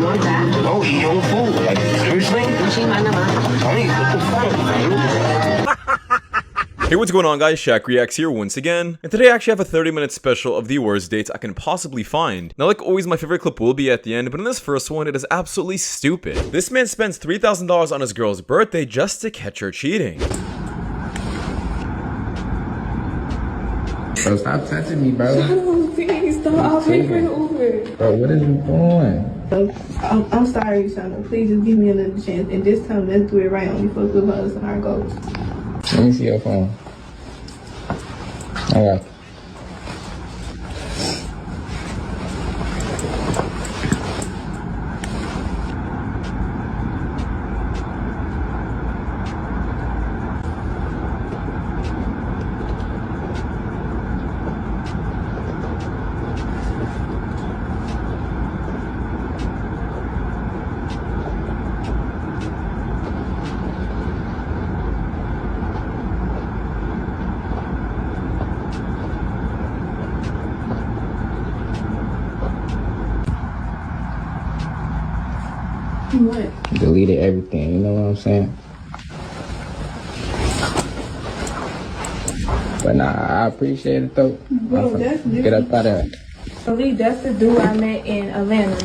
want that? No, eat your own food. Like, seriously? Honey, what the fuck? Hey, what's going on, guys? Shak-Reacts here once again, and today I actually have a 30-minute special of the worst dates I can possibly find. Now, like always, my favorite clip will be at the end, but in this first one, it is absolutely stupid. This man spends $3,000 on his girl's birthday just to catch her cheating. Bro, stop touching me, bro. No, please, stop. I'll pay for the Uber. Bro, what is you doing? I'm sorry, Shana. Please just give me another chance. And this time, let's do it right on before we fuck us and our goals. Let me see your phone. All right. What? Deleted everything, you know what I'm saying? But nah, I appreciate it though. Bro, that's different. Get up out of there. Ali, that's the dude I met in Atlanta.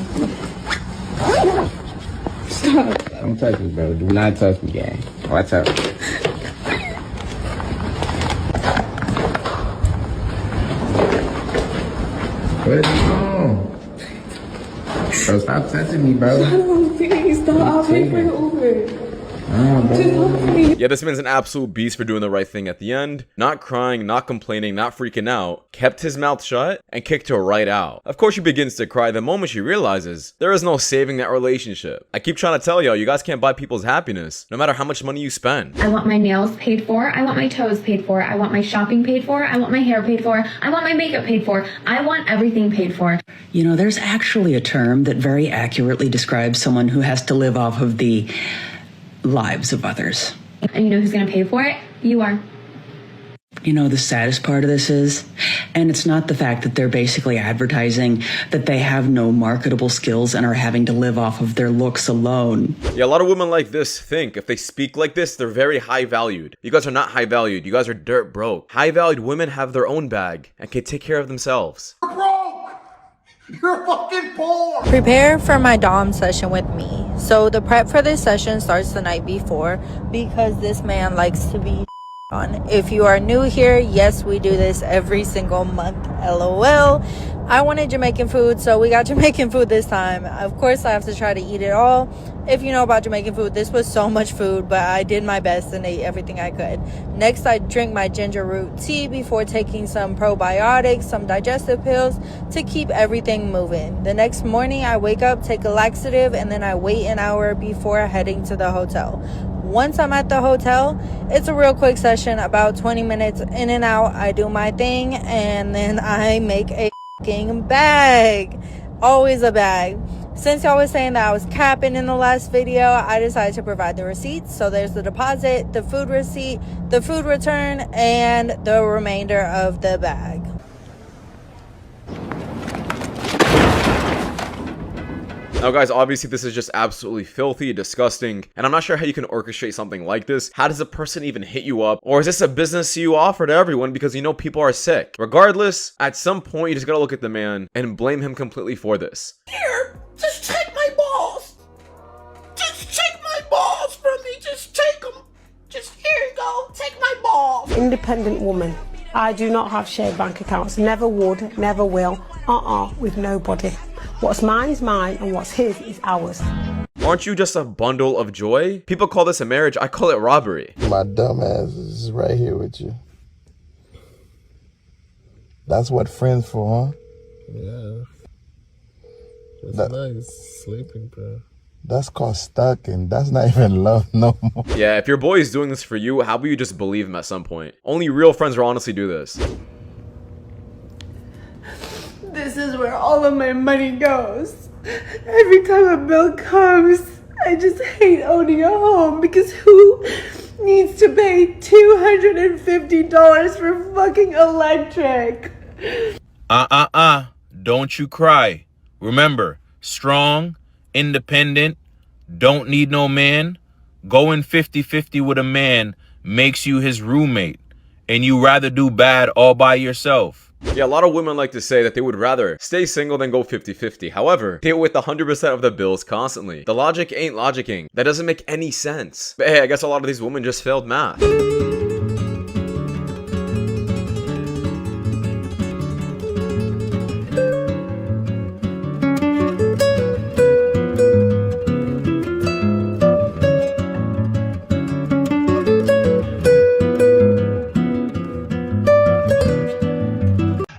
Stop. Don't touch me, bro. Do not touch me, gang. Watch out. What is wrong? Bro, stop touching me, bro. No, please, stop. I'll pay for the Uber. Yeah, this man's an absolute beast for doing the right thing at the end. Not crying, not complaining, not freaking out. Kept his mouth shut and kicked her right out. Of course, she begins to cry the moment she realizes there is no saving that relationship. I keep trying to tell y'all, you guys can't buy people's happiness, no matter how much money you spend. I want my nails paid for. I want my toes paid for. I want my shopping paid for. I want my hair paid for. I want my makeup paid for. I want everything paid for. You know, there's actually a term that very accurately describes someone who has to live off of the lives of others. And you know who's going to pay for it? You are. You know, the saddest part of this is, and it's not the fact that they're basically advertising that they have no marketable skills and are having to live off of their looks alone. Yeah, a lot of women like this think if they speak like this, they're very high valued. You guys are not high valued. You guys are dirt broke. High valued women have their own bag and can take care of themselves. You're broke! You're fucking poor! Prepare for my Dom session with me. So the prep for this session starts the night before because this man likes to be on. If you are new here, yes, we do this every single month. LOL. I wanted Jamaican food, so we got Jamaican food this time. Of course, I have to try to eat it all. If you know about Jamaican food, this was so much food, but I did my best and ate everything I could. Next, I drink my ginger root tea before taking some probiotics, some digestive pills to keep everything moving. The next morning, I wake up, take a laxative, and then I wait an hour before heading to the hotel. Once I'm at the hotel, it's a real quick session, about 20 minutes in and out. I do my thing, and then I make a bag. Always a bag. Since y'all was saying that I was capping in the last video, I decided to provide the receipts. So there's the deposit, the food receipt, the food return, and the remainder of the bag. Now guys, obviously this is just absolutely filthy, disgusting, and I'm not sure how you can orchestrate something like this. How does a person even hit you up? Or is this a business you offer to everyone because you know people are sick? Regardless, at some point you just gotta look at the man and blame him completely for this. Here, just take my balls. Just take my balls from me. Just take them. Just here you go. Take my balls. Independent woman. I do not have shared bank accounts. Never would, never will. With nobody. What's mine is mine, and what's his is ours. Aren't you just a bundle of joy? People call this a marriage. I call it robbery. My dumb ass is right here with you. That's what friends for, huh? Yeah. It's nice sleeping, bro. That's called stuck, and that's not even love no more. Yeah, if your boy is doing this for you, how about you just believe him at some point? Only real friends will honestly do this. This is where all of my money goes. Every time a bill comes, I just hate owning a home because who needs to pay $250 for fucking electric? Don't you cry. Remember, strong independent, don't need no man, going 50-50 with a man makes you his roommate, and you rather do bad all by yourself. Yeah, a lot of women like to say that they would rather stay single than go 50-50. However, deal with 100% of the bills constantly. The logic ain't logicking. That doesn't make any sense. But hey, I guess a lot of these women just failed math.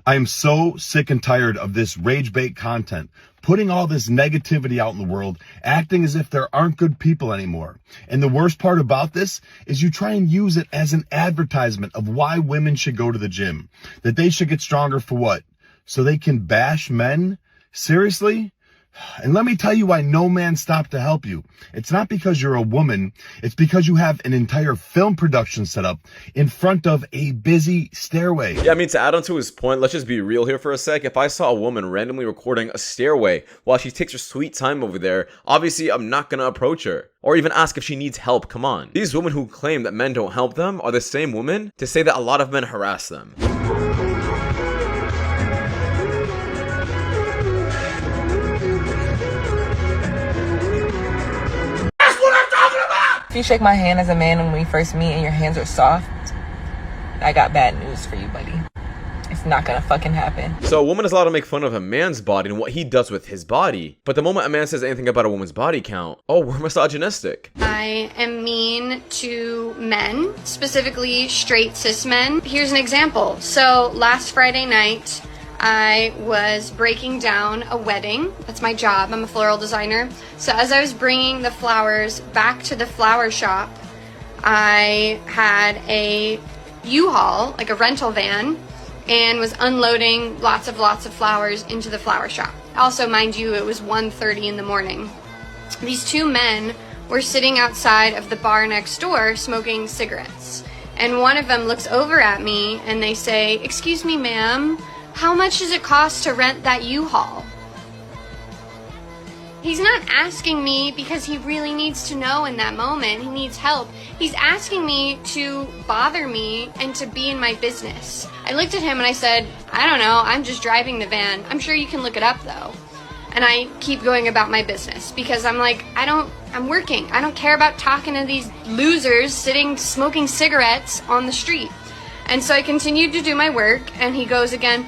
I am so sick and tired of this rage bait content, putting all this negativity out in the world, acting as if there aren't good people anymore. And the worst part about this is you try and use it as an advertisement of why women should go to the gym. That they should get stronger for what? So they can bash men? Seriously? And let me tell you why no man stopped to help you. It's not because you're a woman. It's because you have an entire film production set up in front of a busy stairway. Yeah, I mean, to add on to his point, let's just be real here for a sec. If I saw a woman randomly recording a stairway while she takes her sweet time over there, obviously I'm not gonna approach her. Or even ask if she needs help, come on. These women who claim that men don't help them are the same women to say that a lot of men harass them. If you shake my hand as a man when we first meet and your hands are soft, I got bad news for you, buddy. It's not gonna fucking happen. So a woman is allowed to make fun of a man's body and what he does with his body. But the moment a man says anything about a woman's body count, oh, we're misogynistic. I am mean to men, specifically straight cis men. Here's an example. So last Friday night, I was breaking down a wedding. That's my job. I'm a floral designer. So as I was bringing the flowers back to the flower shop, I had a U-Haul, like a rental van, and was unloading lots of flowers into the flower shop. Also, mind you, it was 1:30 in the morning. These two men were sitting outside of the bar next door smoking cigarettes. And one of them looks over at me and they say, "Excuse me, ma'am, how much does it cost to rent that U-Haul?" He's not asking me because he really needs to know in that moment. He needs help. He's asking me to bother me and to be in my business. I looked at him and I said, "I don't know, I'm just driving the van. I'm sure you can look it up though." And I keep going about my business because I'm like, I'm working. I don't care about talking to these losers sitting smoking cigarettes on the street. And so I continued to do my work and he goes again,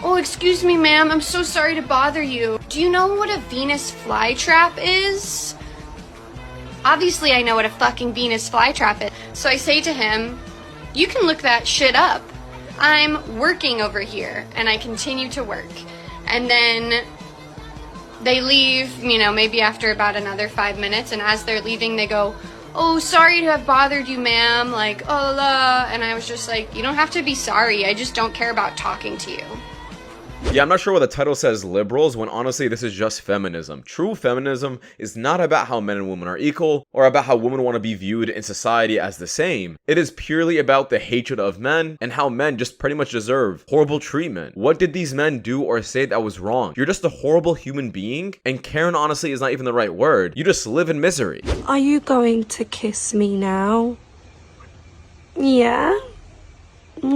"Oh, excuse me, ma'am, I'm so sorry to bother you. Do you know what a Venus flytrap is?" Obviously, I know what a fucking Venus flytrap is. So I say to him, "You can look that shit up. I'm working over here," and I continue to work. And then they leave, maybe after about another 5 minutes, and as they're leaving, they go, "Oh, sorry to have bothered you, ma'am, like, oh, la," and I was just like, "You don't have to be sorry, I just don't care about talking to you." Yeah, I'm not sure why the title says liberals when honestly this is just feminism. True feminism is not about how men and women are equal or about how women want to be viewed in society as the same. It is purely about the hatred of men and how men just pretty much deserve horrible treatment. What did these men do or say that was wrong? You're just a horrible human being, and Karen honestly is not even the right word. You just live in misery. Are you going to kiss me now? Yeah?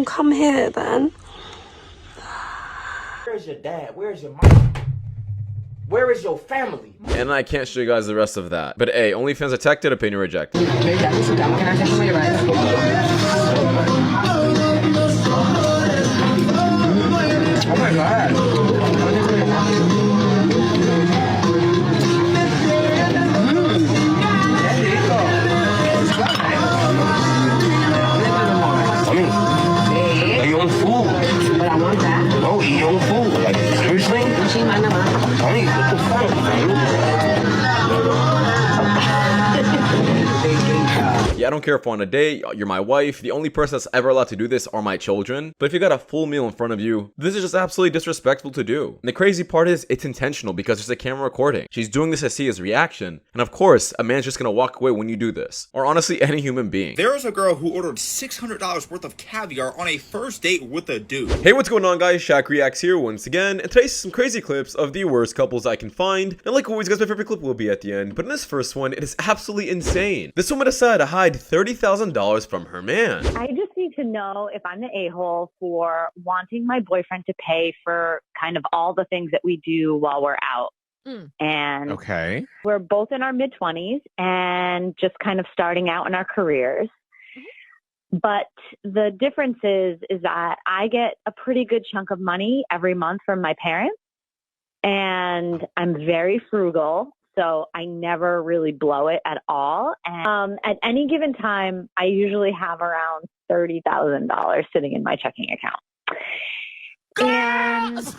Come here then. Where's your dad? Where's your mom? Where is your family? And I can't show you guys the rest of that. But hey, OnlyFans detected, opinion rejected. Oh my god. Eat your own food. But I want that. No, eat your own food. Like, seriously? Honey, what the fuck, man? Yeah, I don't care if we're on a date, you're my wife, the only person that's ever allowed to do this are my children. But if you got a full meal in front of you, this is just absolutely disrespectful to do. And the crazy part is, it's intentional because there's a camera recording. She's doing this to see his reaction. And of course, a man's just gonna walk away when you do this. Or honestly, any human being. There was a girl who ordered $600 worth of caviar on a first date with a dude. Hey, what's going on, guys? Shak-Reacts here once again, and today's some crazy clips of the worst couples I can find. And like always, guys, my favorite clip will be at the end. But in this first one, it is absolutely insane. This woman decided to hide $30,000 from her man. I just need to know if I'm the a-hole for wanting my boyfriend to pay for kind of all the things that we do while we're out. And okay, we're both in our mid-20s and just kind of starting out in our careers. But the difference is that I get a pretty good chunk of money every month from my parents, and I'm very frugal, so I never really blow it at all. And at any given time, I usually have around $30,000 sitting in my checking account. And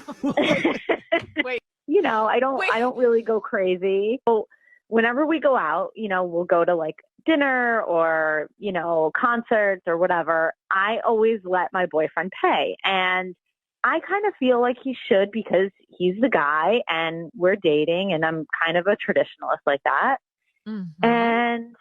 Wait. you know, I don't really go crazy. So whenever we go out, you know, we'll go to like dinner or, you know, concerts or whatever. I always let my boyfriend pay. And I kind of feel like he should because he's the guy and we're dating and I'm kind of a traditionalist like that. And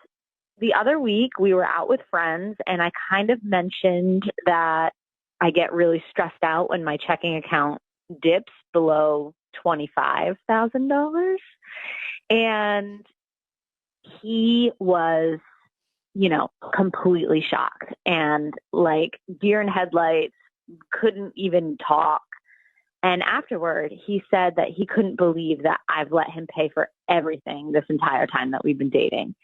the other week we were out with friends and I kind of mentioned that I get really stressed out when my checking account dips below $25,000. And he was, you know, completely shocked and like deer in headlights, couldn't even talk. And afterward, he said that he couldn't believe that I've let him pay for everything this entire time that we've been dating.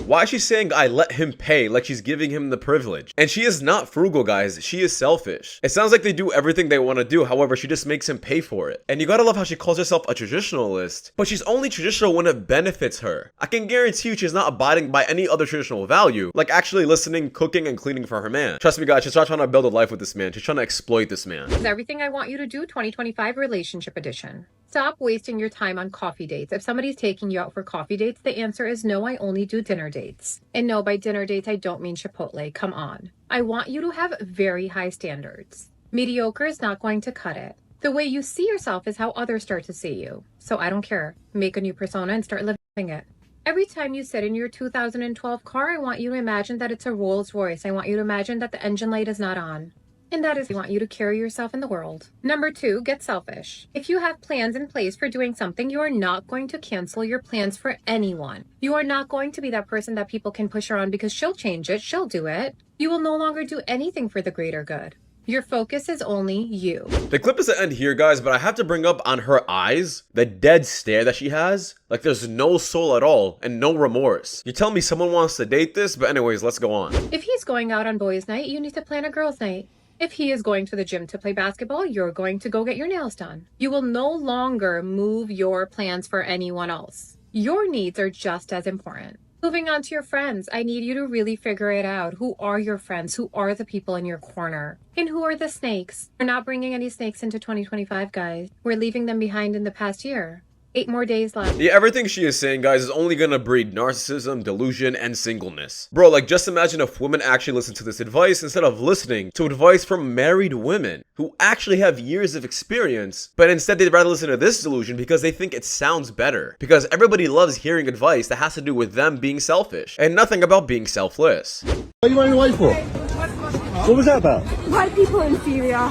Why is she saying I let him pay like she's giving him the privilege? And she is not frugal, guys. She is selfish. It sounds like they do everything they want to do. However, she just makes him pay for it. And you gotta love how she calls herself a traditionalist. But she's only traditional when it benefits her. I can guarantee you she's not abiding by any other traditional value. Like actually listening, cooking, and cleaning for her man. Trust me, guys, she's not trying to build a life with this man. She's trying to exploit this man. It's everything I want you to do 2025 relationship edition. Stop wasting your time on coffee dates. If somebody's taking you out for coffee dates, the answer is no, I only do dinner dates. And no, by dinner dates, I don't mean Chipotle. Come on. I want you to have very high standards. Mediocre is not going to cut it. The way you see yourself is how others start to see you. So I don't care. Make a new persona and start living it. Every time you sit in your 2012 car, I want you to imagine that it's a Rolls Royce. I want you to imagine that the engine light is not on. And that is, I want you to carry yourself in the world. Number 2, get selfish. If you have plans in place for doing something, you are not going to cancel your plans for anyone. You are not going to be that person that people can push her on because she'll change it, she'll do it. You will no longer do anything for the greater good. Your focus is only you. The clip doesn't end here, guys, but I have to bring up on her eyes, the dead stare that she has. Like there's no soul at all and no remorse. You tell me someone wants to date this, but anyways, let's go on. If he's going out on boys' night, you need to plan a girls' night. If he is going to the gym to play basketball, you're going to go get your nails done. You will no longer move your plans for anyone else. Your needs are just as important. Moving on to your friends, I need you to really figure it out. Who are your friends? Who are the people in your corner? And who are the snakes? We're not bringing any snakes into 2025, guys. We're leaving them behind in the past year. 8 more days left. Yeah, everything she is saying, guys, is only gonna breed narcissism, delusion, and singleness. Bro, like, just imagine if women actually listen to this advice instead of listening to advice from married women who actually have years of experience, but instead they'd rather listen to this delusion because they think it sounds better. Because everybody loves hearing advice that has to do with them being selfish, and nothing about being selfless. What are you running away for? What was that about? White people are inferior.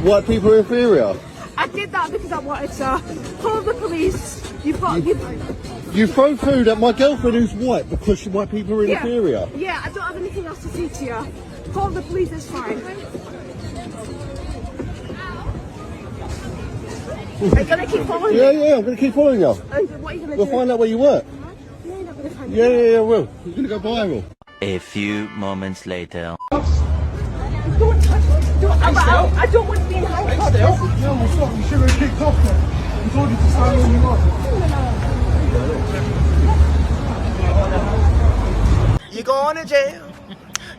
White people are inferior? I did that because I wanted to call the police. You throw food at my girlfriend who's white because white people are inferior? Yeah, I don't have anything else to say to you. Call the police, it's fine. Are you going to keep following me? Yeah, I'm going to keep following you. What are you going to do? We'll find out where you work. No, you're not going to find Yeah, we'll. You're going to go viral. A few moments later. Don't touch me. I don't want to be in handcuffs. No, we'll stop. You should have kicked off then. We told you to stand where you are. You're going to jail.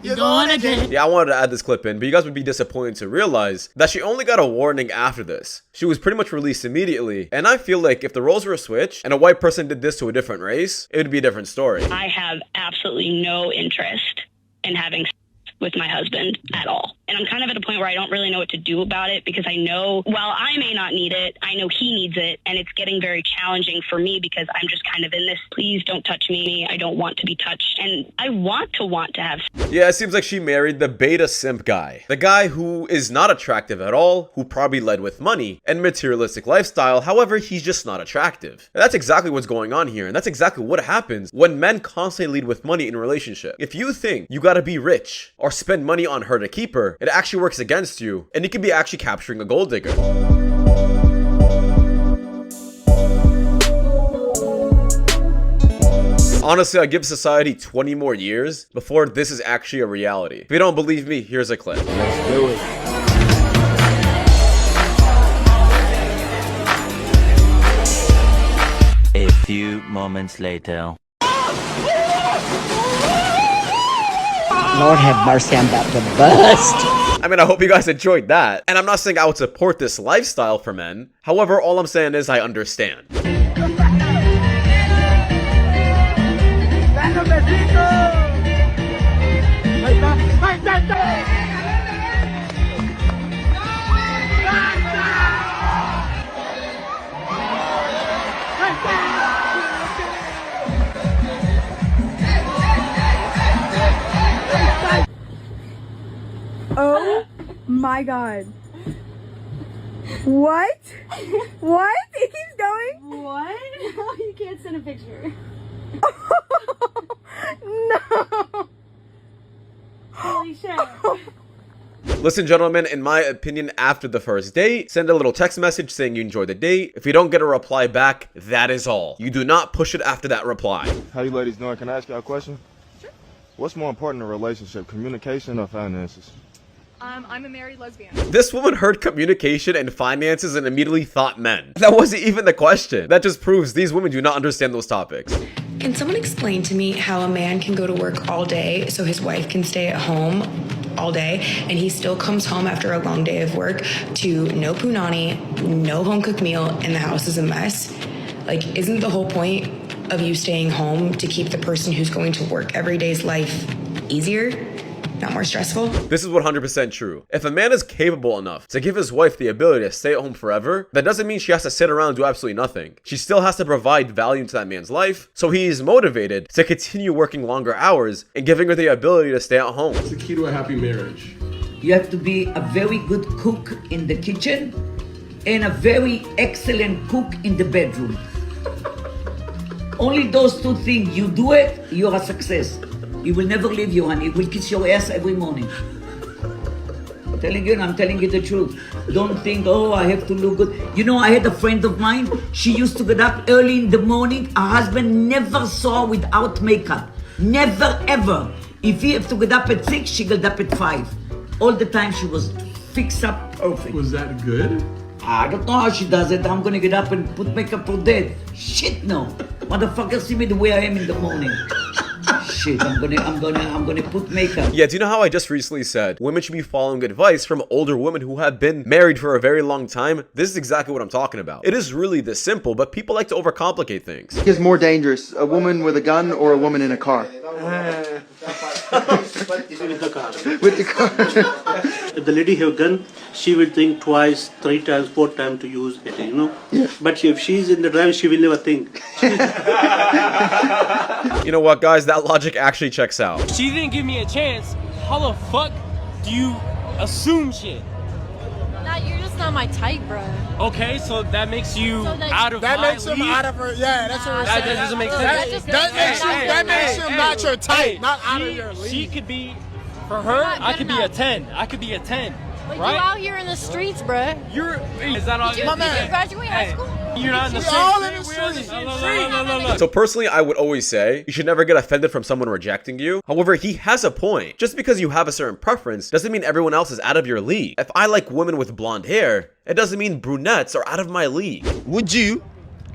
You're going again. Yeah, I wanted to add this clip in, but you guys would be disappointed to realize that she only got a warning after this. She was pretty much released immediately, and I feel like if the roles were switched and a white person did this to a different race, it would be a different story. I have absolutely no interest in having sex with my husband at all. And I'm kind of at a point where I don't really know what to do about it, because I know while I may not need it, I know he needs it, and it's getting very challenging for me because I'm just kind of in this, please don't touch me, I don't want to be touched, and I want to have sex. Yeah, it seems like she married the beta simp guy. The guy who is not attractive at all, who probably led with money and materialistic lifestyle, however, he's just not attractive. And that's exactly what's going on here, and that's exactly what happens when men constantly lead with money in a relationship. If you think you gotta be rich or spend money on her to keep her, it actually works against you, and you could be actually capturing a gold digger. Honestly, I give society 20 more years before this is actually a reality. If you don't believe me, here's a clip. Let's do it. A few moments later. Lord have mercy, I'm about to bust. I mean, I hope you guys enjoyed that. And I'm not saying I would support this lifestyle for men. However, all I'm saying is I understand. Oh my god. What? What? It keeps going? What? No, you can't send a picture. No. Holy shit. Listen, gentlemen, in my opinion, after the first date, send a little text message saying you enjoyed the date. If you don't get a reply back, that is all. You do not push it after that reply. How you ladies doing? Can I ask y'all a question? Sure. What's more important in a relationship, communication or finances? I'm a married lesbian. This woman heard communication and finances and immediately thought men. That wasn't even the question. That just proves these women do not understand those topics. Can someone explain to me how a man can go to work all day so his wife can stay at home all day, and he still comes home after a long day of work to no punani, no home-cooked meal, and the house is a mess? Like, isn't the whole point of you staying home to keep the person who's going to work every day's life easier? Not more stressful? This is 100% true. If a man is capable enough to give his wife the ability to stay at home forever, that doesn't mean she has to sit around and do absolutely nothing. She still has to provide value to that man's life, so he is motivated to continue working longer hours and giving her the ability to stay at home. What's the key to a happy marriage? You have to be a very good cook in the kitchen and a very excellent cook in the bedroom. Only those two things. You do it, you're a success. You will never leave you, honey. He will kiss your ass every morning. I'm telling you the truth. Don't think, oh, I have to look good. You know, I had a friend of mine. She used to get up early in the morning. Her husband never saw without makeup. Never, ever. If he had to get up at 6, she got up at 5. All the time she was fixed up perfect. Was that good? I don't know how she does it. I'm gonna get up and put makeup for dead. Shit, no. Motherfucker, see me the way I am in the morning. Shit, I'm gonna put makeup. Yeah, do you know how I just recently said women should be following advice from older women who have been married for a very long time? This is exactly what I'm talking about. It is really this simple, but people like to overcomplicate things. Is more dangerous, a woman with a gun or a woman in a car? With the car. With the car. If the lady have gun, she will think twice, 3 times, 4 times to use it, you know. Yeah. But if she's in the drive, she will never think. You know what, guys? That logic actually checks out. She didn't give me a chance. How the fuck do you assume shit? Nah, you're just not my type, bro. Okay, so that makes you out of that my makes him league? out of her. Yeah, that's what we're That saying. doesn't make sense. That makes him not your type, not out of your league. She could be, for her, I could be a 10. I could be a 10. Like, right? you out here in the streets, bruh. Is that all? Did you graduate high school? You're not in the We streets. all in the streets. So personally, I would always say you should never get offended from someone rejecting you. However, he has a point. Just because you have a certain preference doesn't mean everyone else is out of your league. If I like women with blonde hair, it doesn't mean brunettes are out of my league. Would you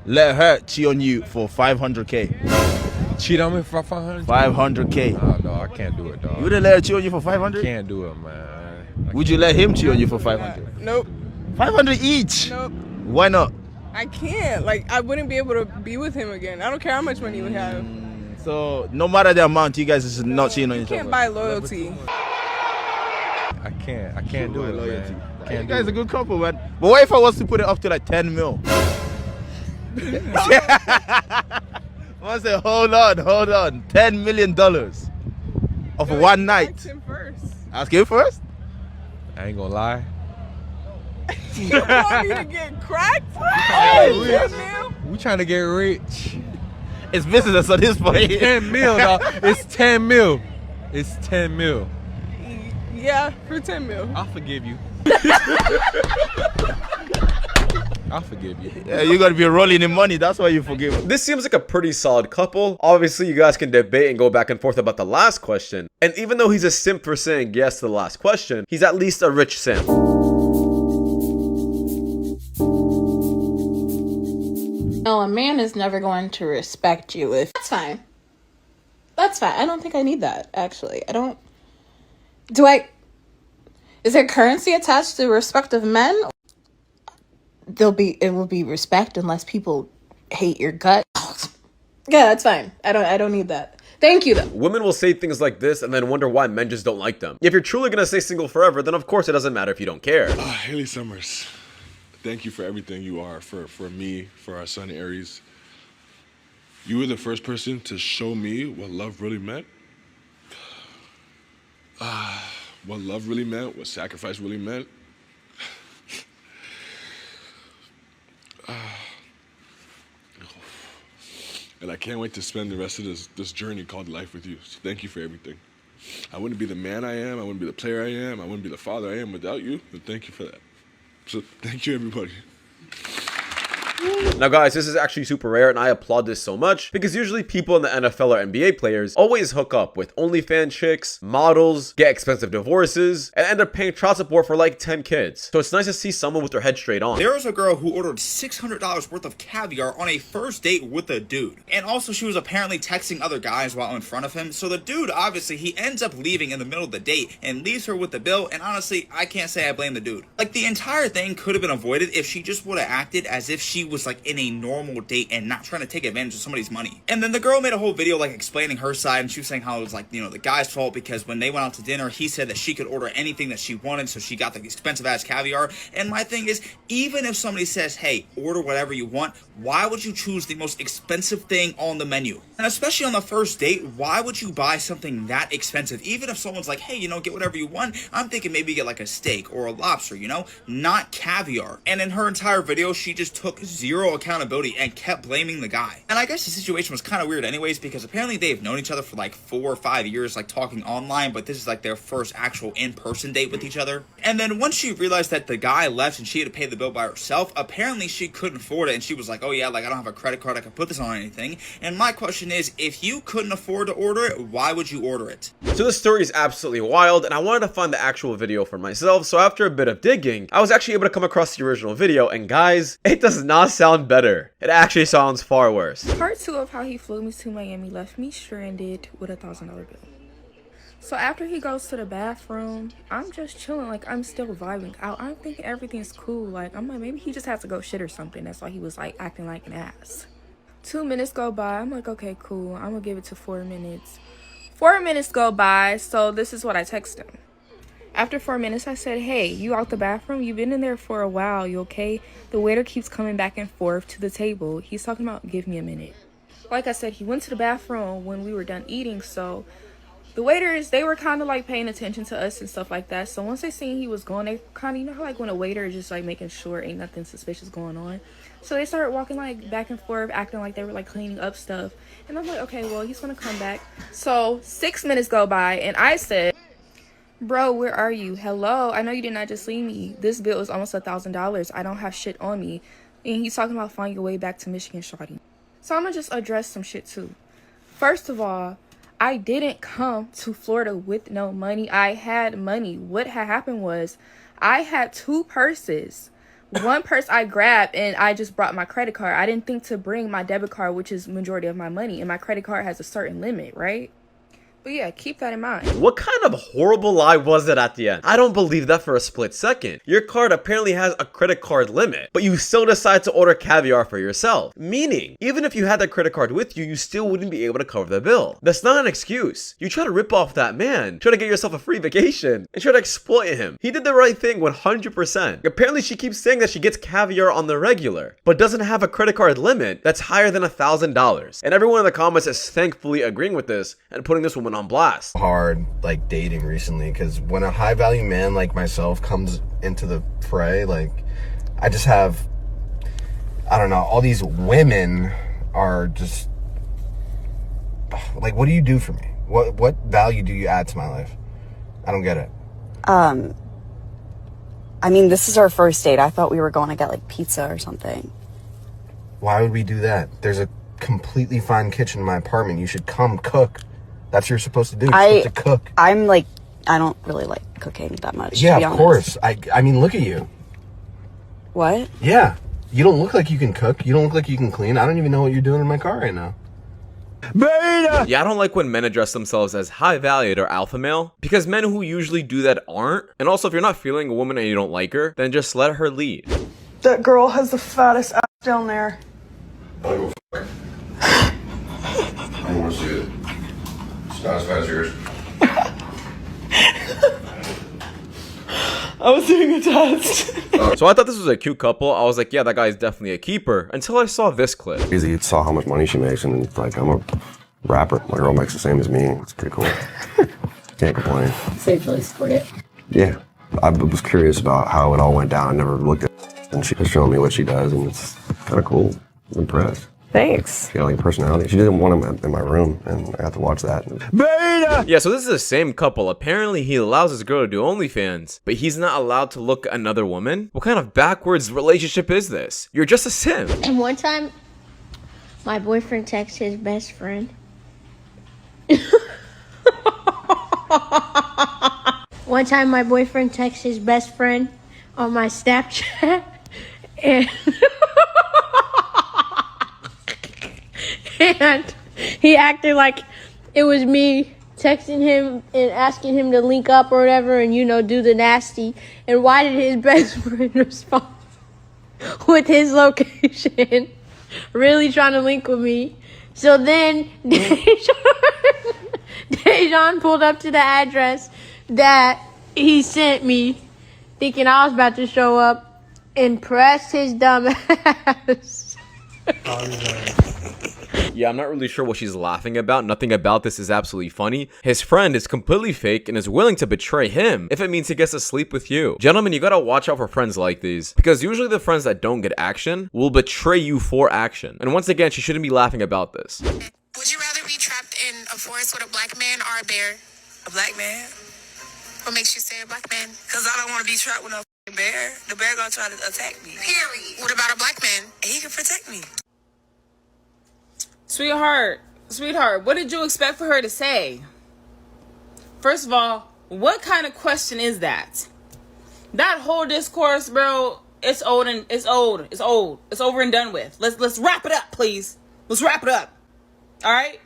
let her cheat on you for 500k? Cheat on me for 500? 500K. Oh, no, I can't do it, dog. You wouldn't let her cheat on you for 500? Can't do it, man. Would you let him cheat on you for 500? Nope. 500 each? Nope. Why not? I can't. Like, I wouldn't be able to be with him again. I don't care how much money we have. So, no matter the amount, you guys is not cheating on each You other? can't buy loyalty. I can't do it, loyalty. man. You guys are a good couple, man. But what if I was to put it up to like 10 mil? I say, hold on. $10 million of one night. Ask him first. Ask him first? I ain't gonna lie. You want me to get cracked? We trying to get rich. It's business at this point. It's 10 mil, dog. It's 10 mil. It's 10 mil. Yeah, for 10 mil. I'll forgive you. I'll forgive you. Yeah, you're gonna be rolling in money. That's why you forgive him. This seems like a pretty solid couple. Obviously, you guys can debate and go back and forth about the last question. And even though he's a simp for saying yes to the last question, he's at least a rich simp. No, a man is never going to respect you if... That's fine. That's fine. I don't think I need that, actually. I don't... Is there currency attached to respect of men? It will be respect unless people hate your gut. Yeah, that's fine. I don't need that. Thank you, though. Women will say things like this and then wonder why men just don't like them. If you're truly gonna stay single forever, then of course it doesn't matter if you don't care. Haley Summers, thank you for everything you are for me, for our son Aries. You were the first person to show me what love really meant. What love really meant, what sacrifice really meant. And I can't wait to spend the rest of this journey called life with you. So thank you for everything. I wouldn't be the man I am, I wouldn't be the player I am, I wouldn't be the father I am without you, and thank you for that. So thank you, everybody. Now guys, this is actually super rare and I applaud this so much because usually people in the NFL or NBA players always hook up with OnlyFans chicks, models, get expensive divorces, and end up paying child support for like 10 kids. So it's nice to see someone with their head straight on. There was a girl who ordered $600 worth of caviar on a first date with a dude. And also she was apparently texting other guys while in front of him. So the dude, obviously, he ends up leaving in the middle of the date and leaves her with the bill. And honestly, I can't say I blame the dude. Like, the entire thing could have been avoided if she just would have acted as if she was like in a normal date and not trying to take advantage of somebody's money. And then the girl made a whole video like explaining her side, and she was saying how it was like, you know, the guy's fault because when they went out to dinner, he said that she could order anything that she wanted, so she got the expensive ass caviar. And my thing is, even if somebody says, hey, order whatever you want, why would you choose the most expensive thing on the menu? And especially on the first date, why would you buy something that expensive? Even if someone's like, hey, you know, get whatever you want, I'm thinking maybe get like a steak or a lobster, you know, not caviar. And in her entire video, she just took zero accountability and kept blaming the guy. And I guess the situation was kind of weird anyways, because apparently they've known each other for like 4 or 5 years, like talking online, but this is like their first actual in-person date with each other. And then once she realized that the guy left and she had to pay the bill by herself, apparently she couldn't afford it, and she was like, oh yeah, like I don't have a credit card, I can put this on anything. And my question is, if you couldn't afford to order it, why would you order it? So this story is absolutely wild, and I wanted to find the actual video for myself, so after a bit of digging, I was actually able to come across the original video, and guys, it does not sound better. It actually sounds far worse. Part 2 of how he flew me to Miami left me stranded with a $1,000 bill. So after he goes to the bathroom, I'm just chilling, like I'm still vibing out. I'm thinking everything's cool, like I'm like maybe he just has to go shit or something. That's why he was like acting like an ass. 2 minutes go by, I'm like okay cool, I'm gonna give it to 4 minutes. 4 minutes go by, so this is what I text him. After 4 minutes, I said, hey, you out the bathroom? You've been in there for a while, you okay? The waiter keeps coming back and forth to the table. He's talking about, give me a minute. Like I said, he went to the bathroom when we were done eating, so the waiters, they were kind of like paying attention to us and stuff like that. So once they seen he was going, they kind of, you know how like when a waiter is just like making sure ain't nothing suspicious going on. So they started walking like back and forth, acting like they were like cleaning up stuff. And I'm like, okay, well, he's going to come back. So 6 minutes go by and I said, bro, where are you? Hello, I know you did not just leave me. This bill is almost $1,000. I don't have shit on me. And he's talking about finding your way back to Michigan, shawty. So I'm gonna just address some shit too. First of all, I didn't come to Florida with no money. I had money. What had happened was I had 2 purses. one purse I grabbed and I just brought my credit card. I didn't think to bring my debit card, which is majority of my money, and my credit card has a certain limit, right? But yeah, keep that in mind. What kind of horrible lie was it at the end? I don't believe that for a split second. Your card apparently has a credit card limit, but you still decide to order caviar for yourself. Meaning, even if you had that credit card with you, you still wouldn't be able to cover the bill. That's not an excuse. You try to rip off that man, try to get yourself a free vacation, and try to exploit him. He did the right thing 100%. Apparently she keeps saying that she gets caviar on the regular, but doesn't have a credit card limit that's higher than $1,000. And everyone in the comments is thankfully agreeing with this and putting this woman on blast. Hard like dating recently, because when a high value man like myself comes into the fray, like I just have, I don't know, all these women are just like, what do you do for me? What value do you add to my life? I don't get it. I mean, this is our first date. I thought we were going to get like pizza or something. Why would we do that? There's a completely fine kitchen in my apartment. You should come cook. That's what you're supposed to do. You're supposed to cook. I'm like, I don't really like cooking that much. Yeah, to be of honest. course. I mean, look at you. What? Yeah. You don't look like you can cook. You don't look like you can clean. I don't even know what you're doing in my car right now. Beta! Yeah, I don't like when men address themselves as high valued or alpha male, because men who usually do that aren't. And also, if you're not feeling a woman and you don't like her, then just let her lead. That girl has the fattest ass down there. I'll go f***. I don't want to see it. It's not as fat as yours. I was doing a test. So I thought this was a cute couple. I was like, yeah, that guy's definitely a keeper, until I saw this clip. He saw how much money she makes, and it's like, I'm a rapper. My girl makes the same as me. It's pretty cool. Can't complain. So you really support it? Yeah. I was curious about how it all went down. I never looked at it, and she was showing me what she does, and it's kind of cool. I'm impressed. Thanks. She got like a personality. She didn't want him in my room, and I got to watch that. Beta! Yeah, so this is the same couple. Apparently, he allows his girl to do OnlyFans, but he's not allowed to look at another woman? What kind of backwards relationship is this? You're just a simp. And one time, my boyfriend texted his best friend. One time, my boyfriend texted his best friend on my Snapchat, and... and he acted like it was me texting him and asking him to link up or whatever and, you know, do the nasty. And why did his best friend respond with his location, really trying to link with me? So then Dejan pulled up to the address that he sent me, thinking I was about to show up, and pressed his dumb ass. Yeah, I'm not really sure what she's laughing about. Nothing about this is absolutely funny. His friend is completely fake and is willing to betray him if it means he gets to sleep with you. Gentlemen, you gotta watch out for friends like these, because usually the friends that don't get action will betray you for action. And once again, she shouldn't be laughing about this. Would you rather be trapped in a forest with a black man or a bear? A black man. What makes you say a black man? Because I don't want to be trapped with a bear. The bear gonna try to attack me. Period. What about a black man? He can protect me. Sweetheart, what did you expect for her to say? First of all, what kind of question is that? That whole discourse, bro, it's over and done with. Let's wrap it up, please. Let's wrap it up. All right?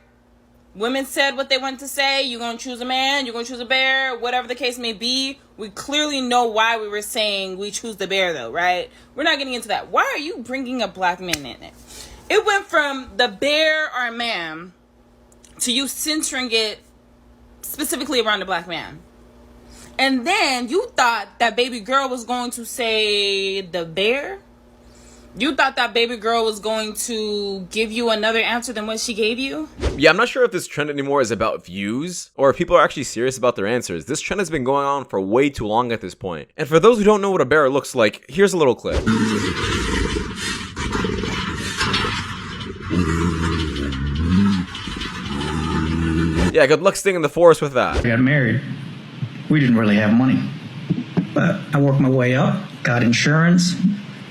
Women said what they wanted to say. You're going to choose a man, you're going to choose a bear, whatever the case may be. We clearly know why we were saying we choose the bear, though, right? We're not getting into that. Why are you bringing a black man in it? It went from the bear or man to you centering it specifically around the black man. And then you thought that baby girl was going to say the bear? You thought that baby girl was going to give you another answer than what she gave you? Yeah, I'm not sure if this trend anymore is about views or if people are actually serious about their answers. This trend has been going on for way too long at this point. And for those who don't know what a bear looks like, here's a little clip. Yeah, good luck staying in the forest with that. We got married. We didn't really have money. But I worked my way up, got insurance,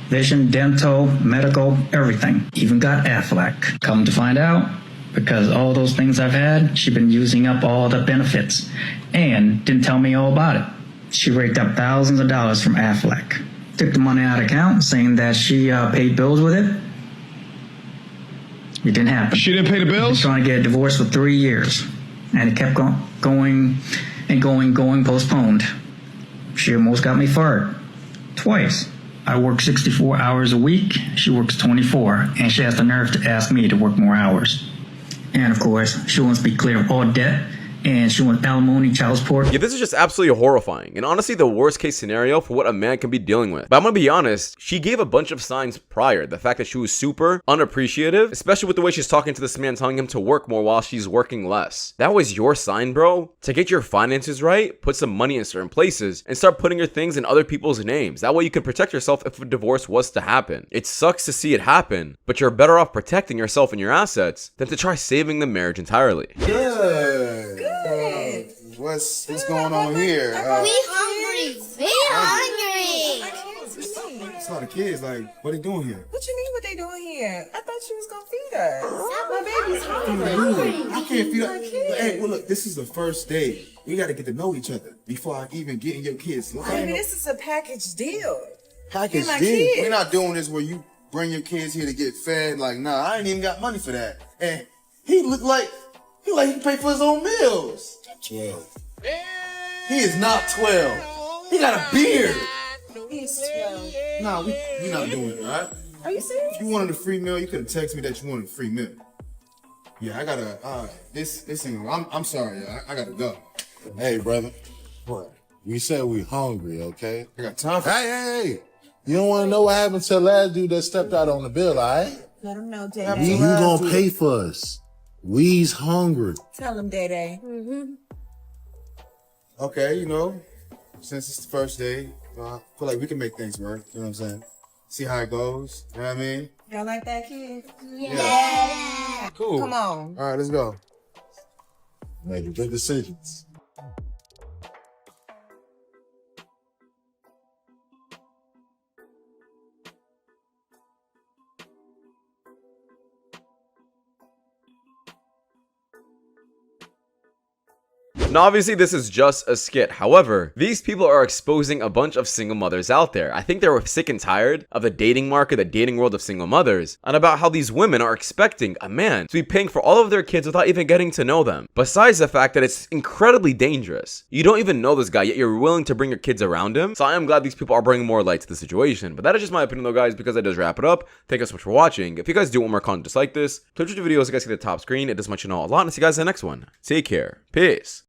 vision, dental, medical, everything. Even got Affleck. Come to find out, because all those things I've had, she's been using up all the benefits and didn't tell me all about it. She raked up thousands of dollars from Affleck. Took the money out of account, saying that she paid bills with it. It didn't happen. She didn't pay the bills? Trying to get a divorce for 3 years. And it kept going, postponed. She almost got me fired. Twice. I work 64 hours a week. She works 24. And she has the nerve to ask me to work more hours. And of course, she wants to be clear of all debt. And she wants alimony, child support. Yeah, this is just absolutely horrifying, and honestly the worst case scenario for what a man can be dealing with. But I'm gonna be honest, she gave a bunch of signs prior. The fact that she was super unappreciative, especially with the way she's talking to this man, telling him to work more while she's working less. That was your sign, bro? To get your finances right, put some money in certain places, and start putting your things in other people's names. That way you can protect yourself if a divorce was to happen. It sucks to see it happen, but you're better off protecting yourself and your assets than to try saving the marriage entirely. Good. What's going on here? We hungry. We hungry. It's all the kids. Like, what are they doing here? What you mean what they doing here? I thought you was gonna feed us. My baby's hungry. I can't feed up. Hey, well, look, this is the first day. We got to get to know each other before I even get in your kids. Baby, this is a package deal. Package You're my deal. kid. We're not doing this where you bring your kids here to get fed. Like, nah, I ain't even got money for that. And he looked like he paid for his own meals. 12. He is not 12. He got a beard. He's 12. Nah, we not doing it, all right? Are you serious? If you wanted a free meal, you could have texted me that you wanted a free meal. Yeah, I gotta, this ain't, I'm sorry, I gotta go. Hey, brother. What? We said we hungry, okay? I got time for Hey. You don't want to know what happened to the last dude that stepped out on the bill, all right? Let him know, Day You gonna pay for us. We's hungry. Tell him, Day Day. Okay, you know, since it's the first day, I feel like we can make things work, you know what I'm saying? See how it goes, you know what I mean? Y'all like that kid? Yeah. Cool. Come on. All right, let's go. Make good decisions. Now obviously this is just a skit, however, these people are exposing a bunch of single mothers out there. I think they were sick and tired of the dating market, the dating world of single mothers, and about how these women are expecting a man to be paying for all of their kids without even getting to know them. Besides the fact that it's incredibly dangerous. You don't even know this guy, yet you're willing to bring your kids around him. So I am glad these people are bringing more light to the situation. But that is just my opinion though, guys, because that does wrap it up. Thank you so much for watching. If you guys do want more content just like this, click the videos you guys see the top screen. It does my channel a lot, and I'll see you guys in the next one. Take care. Peace.